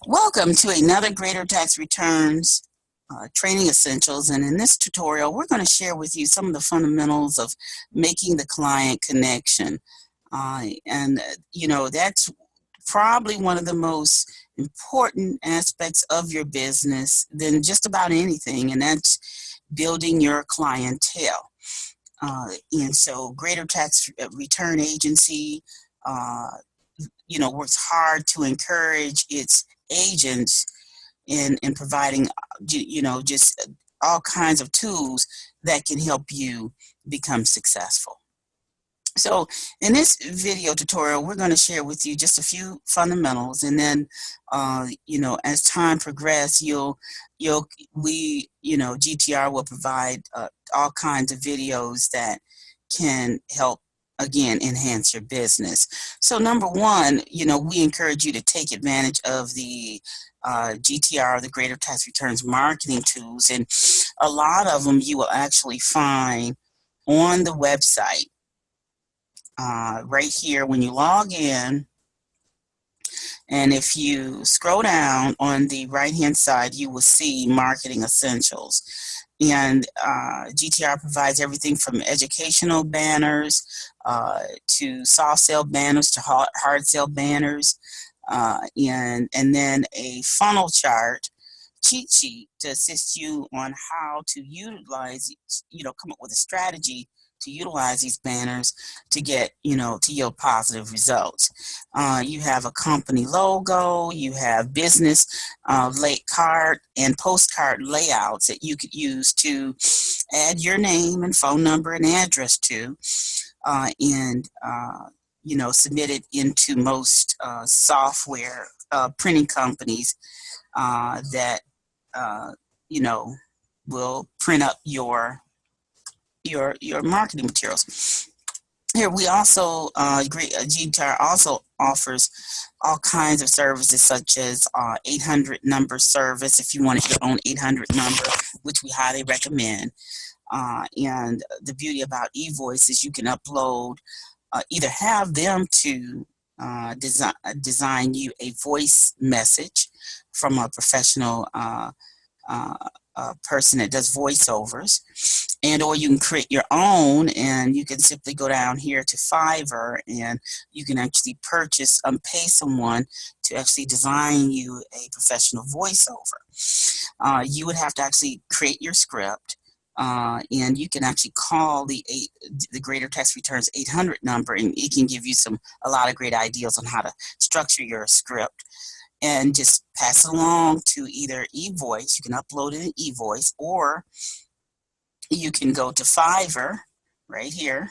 Welcome to another Greater Tax Returns Training Essentials. And in this tutorial, we're going to share with you some of the fundamentals of making the client connection. That's probably one of the most important aspects of your business than just about anything, and that's building your clientele. And so Greater Tax Return Agency uh, works hard to encourage its agents in providing, just all kinds of tools that can help you become successful. So in this video tutorial, we're going to share with you just a few fundamentals, and then, as time progresses, GTR will provide all kinds of videos that can help, again, enhance your business. So number one, we encourage you to take advantage of the GTR, the Greater Tax Returns marketing tools, and a lot of them you will actually find on the website. Right here when you log in, and if you scroll down on the right hand side, you will see marketing essentials. And GTR provides everything from educational banners to soft sell banners to hard sell banners, and then a funnel chart cheat sheet to assist you on how to utilize, come up with a strategy to utilize these banners to get, to yield positive results. You have a company logo, you have business card and postcard layouts that you could use to add your name and phone number and address to, and submit it into most software printing companies that will print up your marketing materials. Here we also GTR also offers all kinds of services, such as 800 number service if you want your own 800 number, which we highly recommend. And the beauty about eVoice is you can upload, either have them to design you a voice message from a professional person that does voiceovers, or you can create your own, and you can simply go down here to Fiverr, and you can actually purchase pay someone to actually design you a professional voiceover. You would have to actually create your script, and you can actually call the Greater Tax Returns 800 number, and it can give you a lot of great ideas on how to structure your script and just pass it along to either eVoice. You can upload it in eVoice, or you can go to Fiverr right here,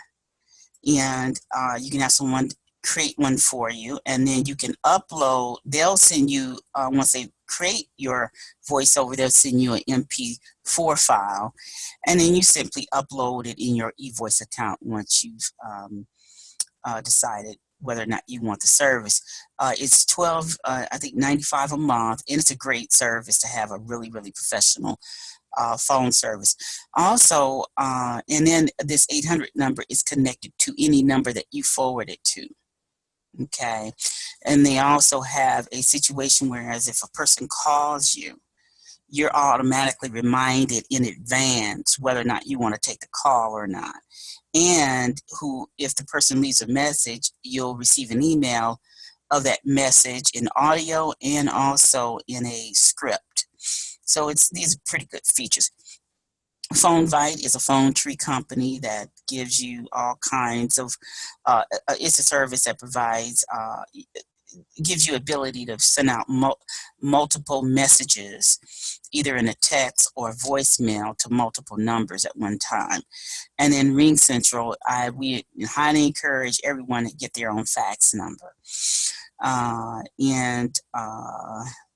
and you can have someone create one for you, and then you can upload. They'll send you, once they create your voiceover, they'll send you an MP4 file, and then you simply upload it in your eVoice account once you've decided whether or not you want the service. It's $95 a month, and it's a great service to have a really, really professional phone service. Also, and then this 800 number is connected to any number that you forward it to. Okay, and they also have a situation whereas if a person calls you, you're automatically reminded in advance whether or not you want to take the call or not. And if the person leaves a message, you'll receive an email of that message in audio and also in a script. So these are pretty good features. PhoneVite is a phone tree company that gives you all kinds of, it's a service that provides, gives you ability to send out multiple messages, either in a text or voicemail, to multiple numbers at one time. And then RingCentral, we highly encourage everyone to get their own fax number.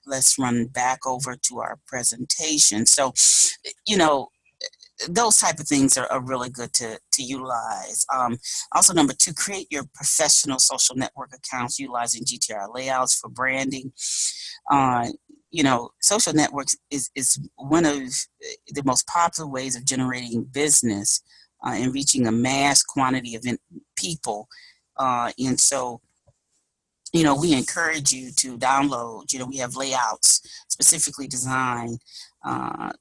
Let's run back over to our presentation. So, those type of things are really good to utilize. Also, number two, create your professional social network accounts utilizing GTR layouts for branding. Social networks is one of the most popular ways of generating business and reaching a mass quantity of people. And so we encourage you to download. We have layouts specifically designed, uh,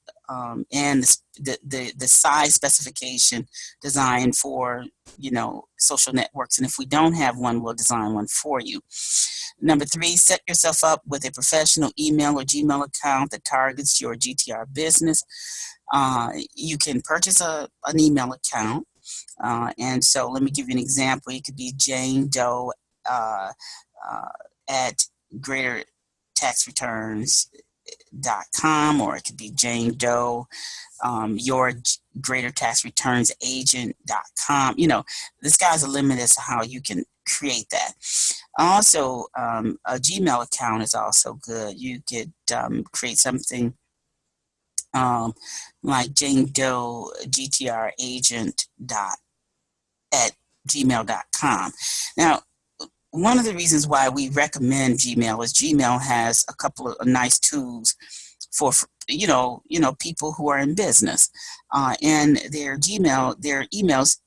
and the size specification designed for, social networks. And if we don't have one, we'll design one for you. Number three, set yourself up with a professional email or Gmail account that targets your GTR business. You can purchase an email account. And so let me give you an example. It could be Jane Doe uh, at greatertaxreturns.com, or it could be Jane Doe, your greater tax returns agent.com. The sky's the limit as to how you can create that. Also, a Gmail account is also good. You could create something like Jane Doe GTR agent at gmail.com. Now, one of the reasons why we recommend Gmail is Gmail has a couple of nice tools for people who are in business, and their emails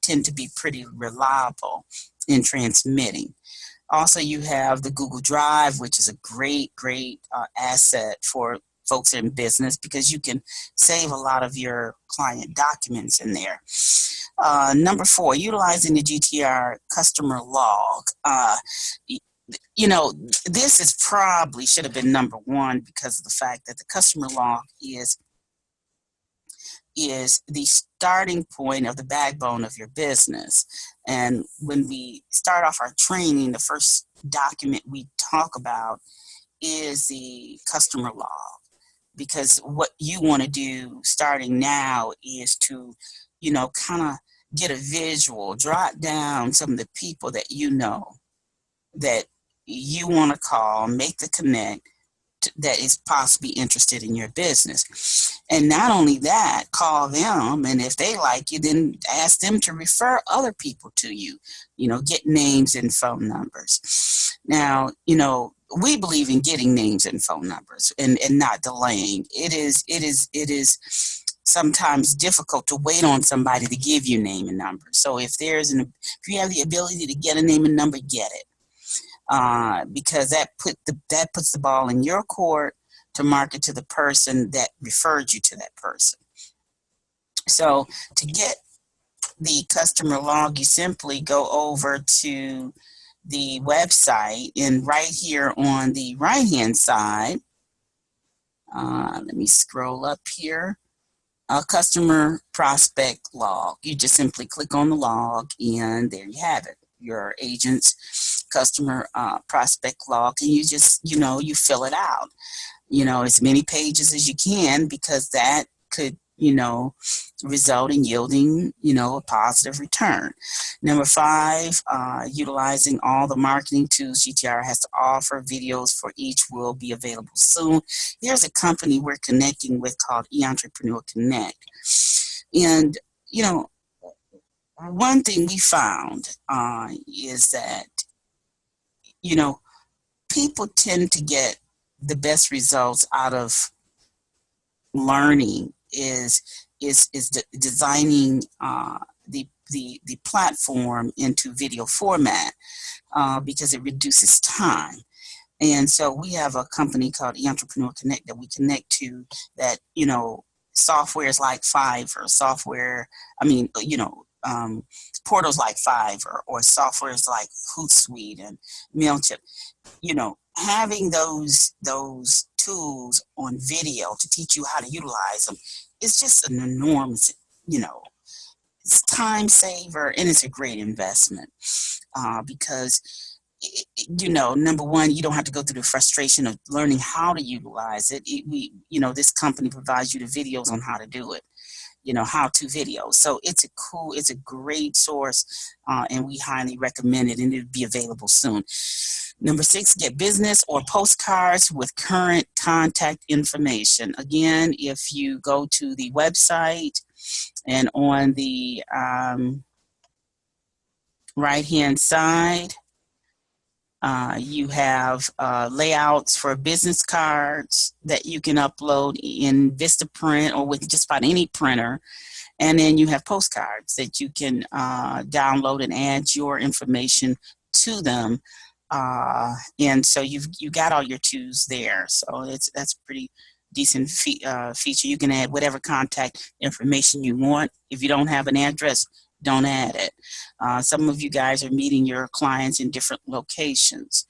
tend to be pretty reliable in transmitting. Also, you have the Google Drive, which is a great asset for folks in business, because you can save a lot of your client documents in there. Number four, utilizing the GTR customer log. This is probably should have been number one, because of the fact that the customer log is the starting point of the backbone of your business. And when we start off our training, the first document we talk about is the customer log, because what you want to do starting now is to, kind of get a visual, jot down some of the people that that you want to call, make the connect, that is possibly interested in your business. And not only that, call them, and if they like you, then ask them to refer other people to you. Get names and phone numbers. Now, we believe in getting names and phone numbers and not delaying. It is sometimes difficult to wait on somebody to give you name and number. So if you have the ability to get a name and number, get it. Because that puts the ball in your court to market to the person that referred you to that person. So to get the customer log, you simply go over to the website, and right here on the right hand side, let me scroll up here, customer prospect log. You just simply click on the log, and there you have it, your agent's customer prospect log. And you just, you fill it out, as many pages as you can, because that could, result in yielding, a positive return. Number five, utilizing all the marketing tools GTR has to offer. Videos for each will be available soon. Here's a company we're connecting with called eEntrepreneur Connect. And, one thing we found is that, people tend to get the best results out of learning is designing the platform into video format, because it reduces time. And so we have a company called eEntrepreneur Connect that we connect to, that softwares like Fiverr, portals like Fiverr, or softwares like Hootsuite and MailChimp. Having those tools on video to teach you how to utilize them is just an enormous, it's time saver, and it's a great investment, because number one, you don't have to go through the frustration of learning how to utilize it. This company provides you the videos on how to do it, how-to videos. So it's a great source, and we highly recommend it, and it'll be available soon. Number six, get business or postcards with current contact information. Again, if you go to the website, and on the right-hand side, you have layouts for business cards that you can upload in Vistaprint or with just about any printer. And then you have postcards that you can download and add your information to them And so you got all your twos there. So that's pretty decent feature. You can add whatever contact information you want. If you don't have an address, don't add it. Some of you guys are meeting your clients in different locations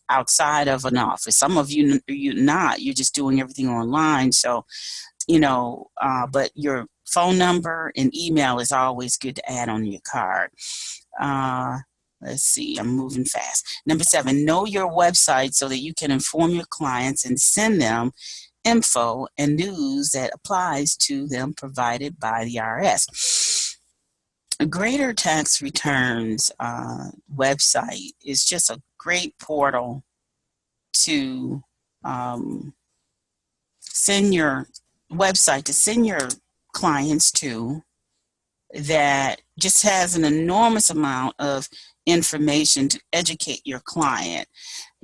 outside of an office. Some of you not. You're just doing everything online. So but your phone number and email is always good to add on your card. Let's see, I'm moving fast. Number 7, know your website so that you can inform your clients and send them info and news that applies to them provided by the IRS. Greater Tax Returns website is just a great portal to send your clients to, that just has an enormous amount of information to educate your client.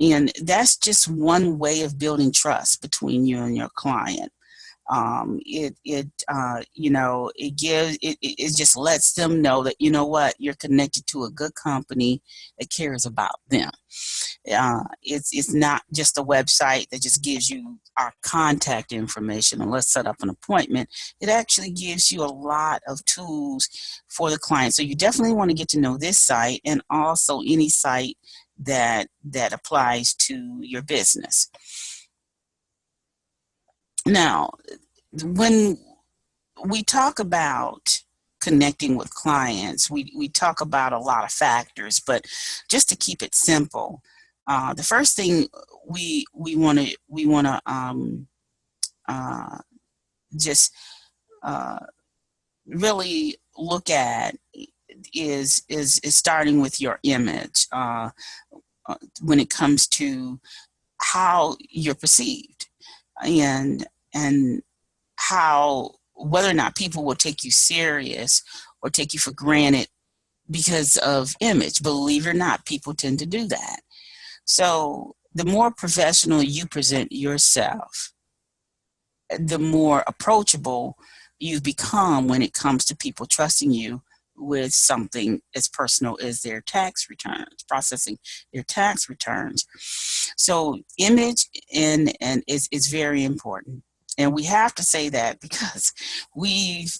And that's just one way of building trust between you and your client. It just lets them know that, you know what, you're connected to a good company that cares about them. It's not just a website that just gives you our contact information and let's set up an appointment. It actually gives you a lot of tools for the client. So you definitely want to get to know this site and also any site that applies to your business. Now, when we talk about connecting with clients, we talk about a lot of factors, but just to keep it simple, the first thing we want to just really look at is starting with your image when it comes to how you're perceived and how, whether or not people will take you serious or take you for granted because of image. Believe it or not, people tend to do that. So the more professional you present yourself, the more approachable you become when it comes to people trusting you with something as personal as their tax returns, processing their tax returns. So image is very important. And we have to say that because we've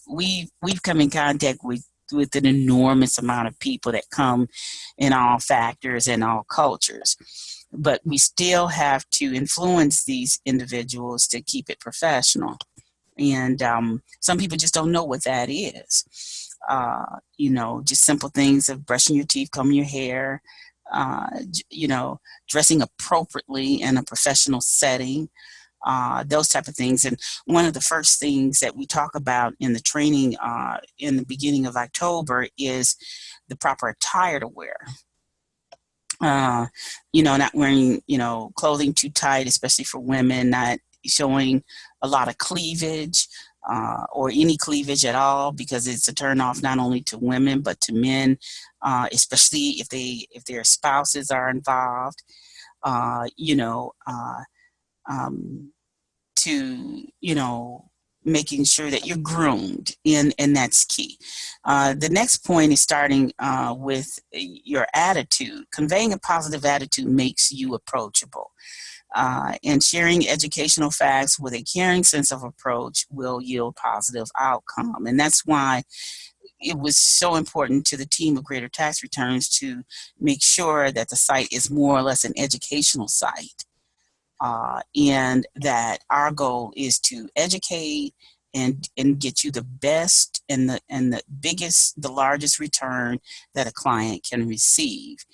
come in contact with an enormous amount of people that come in all factors and all cultures. But we still have to influence these individuals to keep it professional. And some people just don't know what that is. Just simple things of brushing your teeth, combing your hair, dressing appropriately in a professional setting, those type of things. And one of the first things that we talk about in the training in the beginning of October is the proper attire to wear. Not wearing, clothing too tight, especially for women, not showing a lot of cleavage or any cleavage at all, because it's a turnoff not only to women but to men, especially if their spouses are involved. To making sure that you're groomed, and that's key. The next point is starting with your attitude. Conveying a positive attitude makes you approachable. And sharing educational facts with a caring sense of approach will yield positive outcome. And that's why it was so important to the team of Greater Tax Returns to make sure that the site is more or less an educational site. And that our goal is to educate and get you the best and the biggest, the largest return that a client can receive.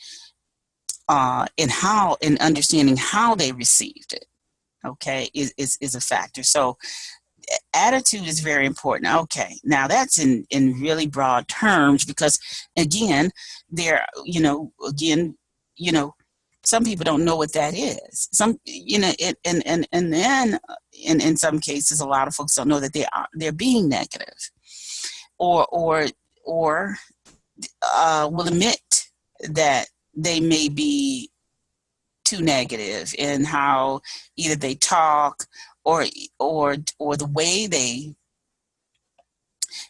And understanding how they received it, okay, is a factor. So attitude is very important. Okay, now that's in really broad terms, because again, some people don't know what that is. And then in some cases, a lot of folks don't know that they're being negative, or will admit that they may be too negative in how either they talk or the way they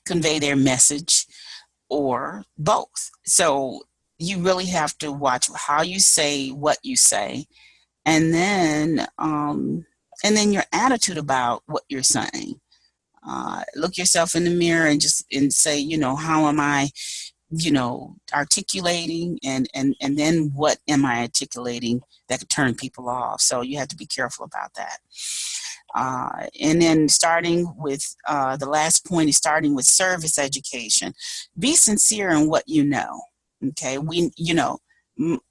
convey their message, or both. So you really have to watch how you say what you say, and then your attitude about what you're saying. Look yourself in the mirror and say, how am I, articulating, and then what am I articulating that could turn people off. So you have to be careful about that. And then starting with the last point is starting with service education. Be sincere in what you know. Okay,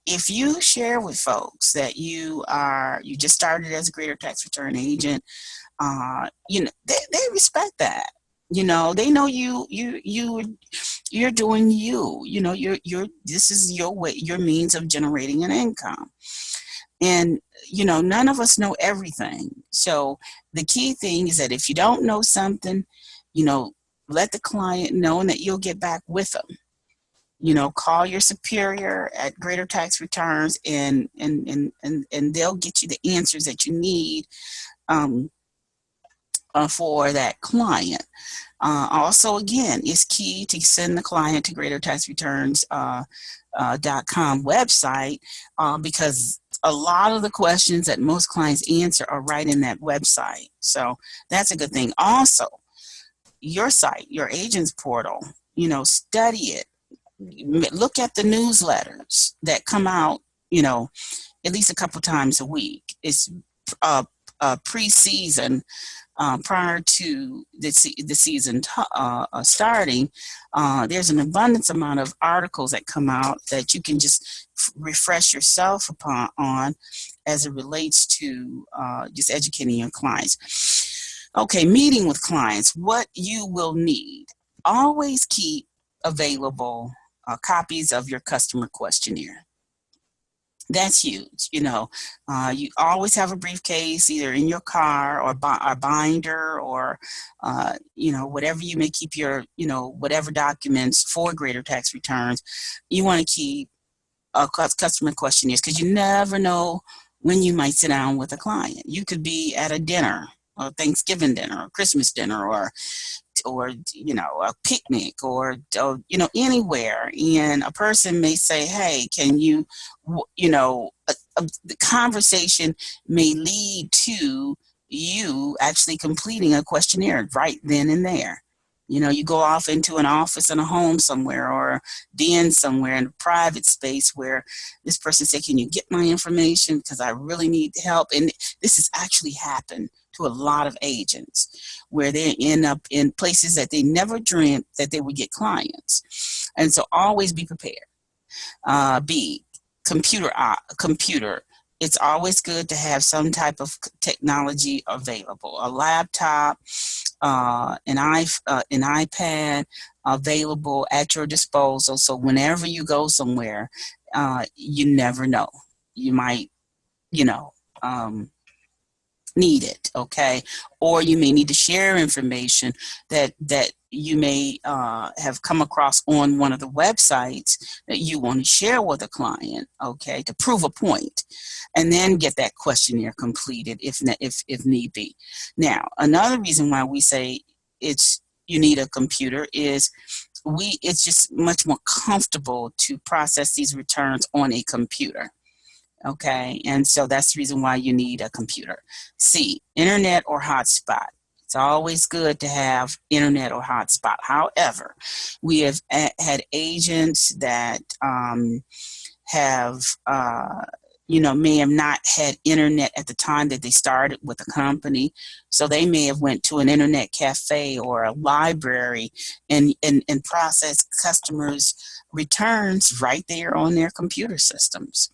if you share with folks that you just started as a Greater Tax Return agent, they respect that. They know you're doing you. This is your way, your means of generating an income. And none of us know everything. So the key thing is that if you don't know something, let the client know, and that you'll get back with them. Call your superior at Greater Tax Returns, and they'll get you the answers that you need for that client. Also, again, it's key to send the client to Greater Tax Returns .com website, because a lot of the questions that most clients answer are right in that website. So that's a good thing. Also, your site, your agent's portal, study it. Look at the newsletters that come out, at least a couple times a week. It's pre-season. Prior to the season starting, there's an abundance amount of articles that come out that you can just refresh yourself on as it relates to just educating your clients. Okay, meeting with clients. What you will need. Always keep available copies of your customer questionnaire. That's huge. You always have a briefcase, either in your car or a binder, or whatever you may keep your whatever documents for Greater Tax Returns. You want to keep customer questionnaires, because you never know when you might sit down with a client. You could be at a dinner, or Thanksgiving dinner, or Christmas dinner, or a picnic, or anywhere, and a person may say, hey, can you, the conversation may lead to you actually completing a questionnaire right then and there. You go off into an office in a home somewhere, or den somewhere in a private space, where this person said, can you get my information, because I really need help. And this has actually happened to a lot of agents, where they end up in places that they never dreamt that they would get clients. And so always be prepared. B, computer. It's always good to have some type of technology available, a laptop, an iPad available at your disposal. So whenever you go somewhere, you never know. You might, need it, okay? Or you may need to share information that you may have come across on one of the websites that you want to share with a client, okay, to prove a point, and then get that questionnaire completed if need be. Now, another reason why we say you need a computer is it's just much more comfortable to process these returns on a computer. Okay, and so that's the reason why you need a computer. C, internet or hotspot. It's always good to have internet or hotspot. However, we have had agents that may have not had internet at the time that they started with the company. So they may have went to an internet cafe or a library and processed customers' returns right there on their computer systems.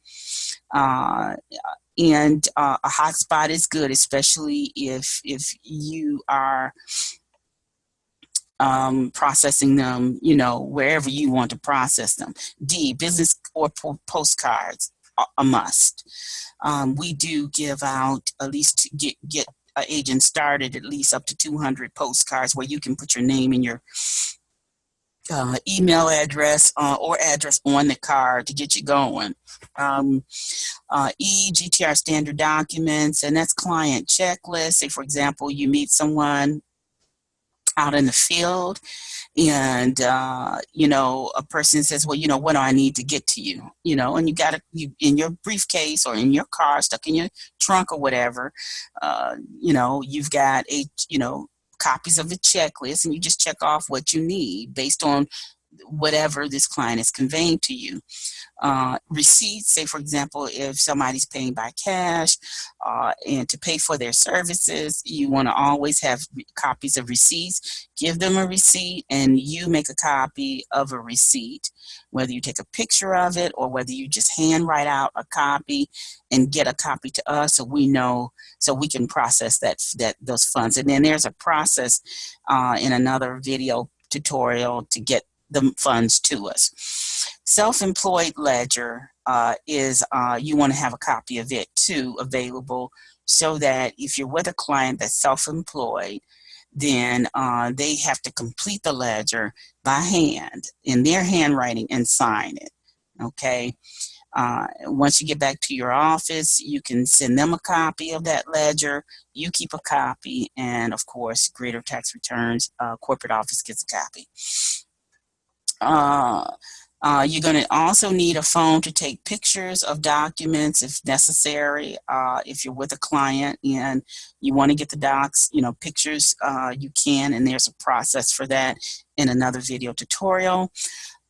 And a hotspot is good, especially if you are processing them, wherever you want to process them. D, business or postcards, a must. We do give out, at least to get agents started, at least up to 200 postcards where you can put your name and your email address or address on the card to get you going. E, GTR standard documents, and that's client checklists. Say, for example, you meet someone out in the field, and a person says, well, what do I need to get to you, and you got you in your briefcase or in your car, stuck in your trunk or whatever. You've got copies of a checklist, and you just check off what you need based on whatever this client is conveying to you. Receipts, say for example, if somebody's paying by cash, and to pay for their services, you want to always have copies of receipts. Give them a receipt and you make a copy of a receipt, whether you take a picture of it or whether you just hand write out a copy and get a copy to us, so we know, so we can process those funds. And then there's a process in another video tutorial to get the funds to us. Self-employed ledger is you want to have a copy of it too available, so that if you're with a client that's self-employed, then they have to complete the ledger by hand in their handwriting and sign it. Okay. Once you get back to your office, you can send them a copy of that ledger. You keep a copy, and of course, Greater Tax Returns corporate office gets a copy. You're going to also need a phone to take pictures of documents if necessary. If you're with a client and you want to get the docs, pictures, you can, and there's a process for that in another video tutorial.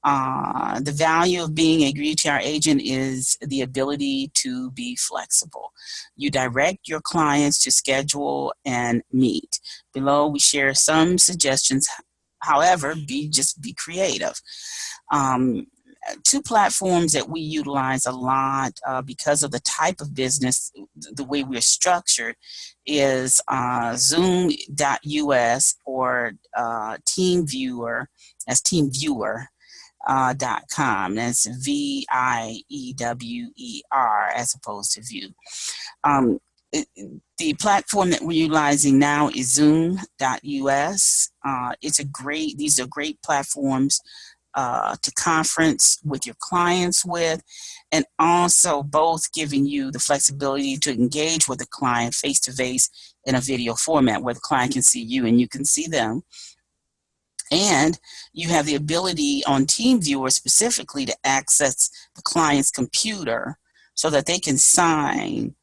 The value of being a GTR agent is the ability to be flexible. You direct your clients to schedule and meet. Below, we share some suggestions. However, just be creative. Two platforms that we utilize a lot because of the type of business, the way we're structured, is Zoom.us or TeamViewer. That's TeamViewer.com. That's VIEWER as opposed to View. The platform that we're utilizing now is Zoom.us. These are great platforms to conference with your clients with, and also both giving you the flexibility to engage with the client face-to-face in a video format where the client can see you and you can see them. And you have the ability on TeamViewer specifically to access the client's computer so that they can sign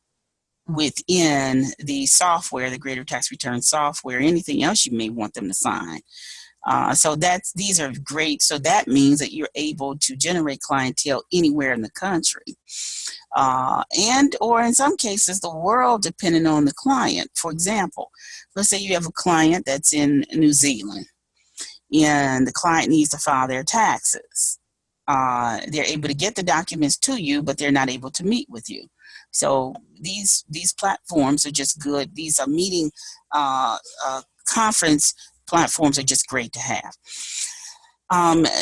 within the software, the Greater Tax Return software, anything else you may want them to sign. So these are great. So that means that you're able to generate clientele anywhere in the country, or in some cases the world, depending on the client. For example, let's say you have a client that's in New Zealand, and the client needs to file their taxes. They're able to get the documents to you, but they're not able to meet with you. So these platforms are just good. These are meeting conference platforms are just great to have.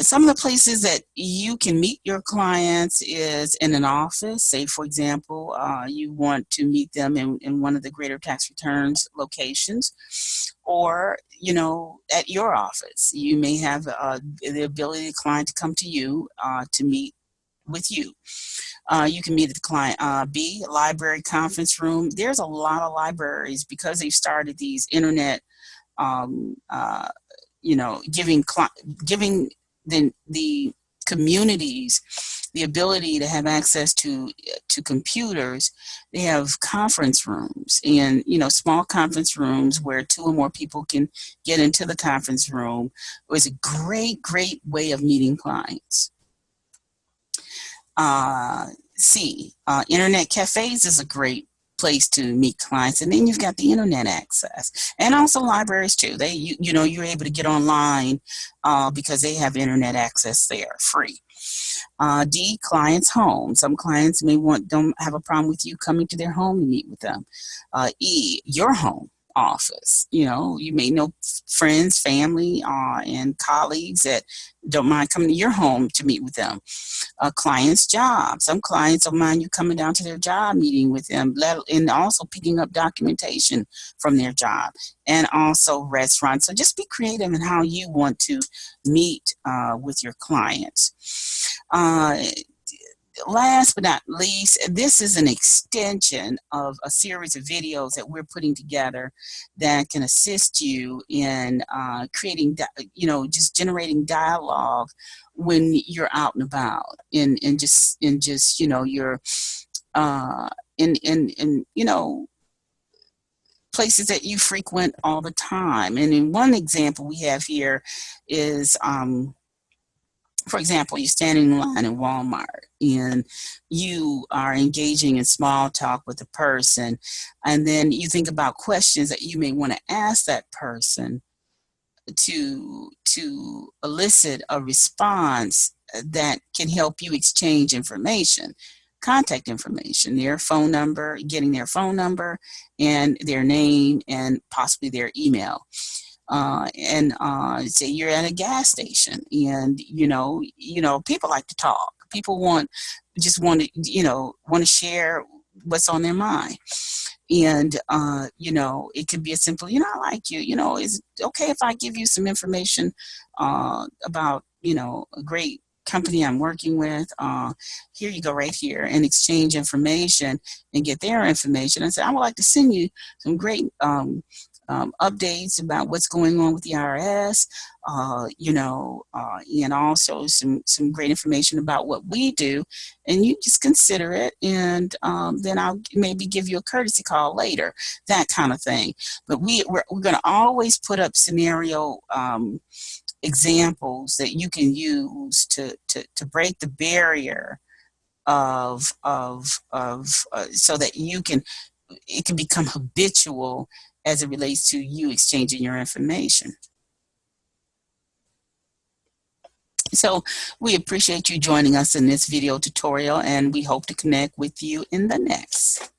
Some of the places that you can meet your clients is in an office. Say, for example, you want to meet them in one of the Greater Tax Returns locations, or, at your office. You may have the ability of the client to come to you to meet with you. You can meet at the client library conference room. There's a lot of libraries, because they've started these internet giving the communities the ability to have access to computers. They have conference rooms, and small conference rooms where 2 or more people can get into the conference room. It was a great way of meeting clients. Internet cafes is a great place to meet clients, and then you've got the internet access, and also libraries too. You're able to get online because they have internet access there, free. Clients' home. Some clients don't have a problem with you coming to their home to meet with them. Your home office. You may know friends, family, and colleagues that don't mind coming to your home to meet with them. Clients' job. Some clients don't mind you coming down to their job, meeting with them, and also picking up documentation from their job. And also restaurants. So just be creative in how you want to meet with your clients. last but not least, this is an extension of a series of videos that we're putting together that can assist you in creating, just generating dialogue when you're out and about, and just your in places that you frequent all the time. And in one example we have here is, for example, you're standing in line in Walmart and you are engaging in small talk with a person, and then you think about questions that you may want to ask that person to elicit a response that can help you exchange information, contact information, their phone number, getting their phone number and their name and possibly their email. And say you're at a gas station, and people like to talk. People want to share what's on their mind. And it could be as simple, I like you, is it okay if I give you some information about a great company I'm working with? Here you go, right here, and exchange information and get their information and say, I would like to send you some great updates about what's going on with the IRS, and also some great information about what we do, and you just consider it, and then I'll maybe give you a courtesy call later, that kind of thing. But we're going to always put up scenario examples that you can use to break the barrier so that it can become habitual as it relates to you exchanging your information. So we appreciate you joining us in this video tutorial, and we hope to connect with you in the next.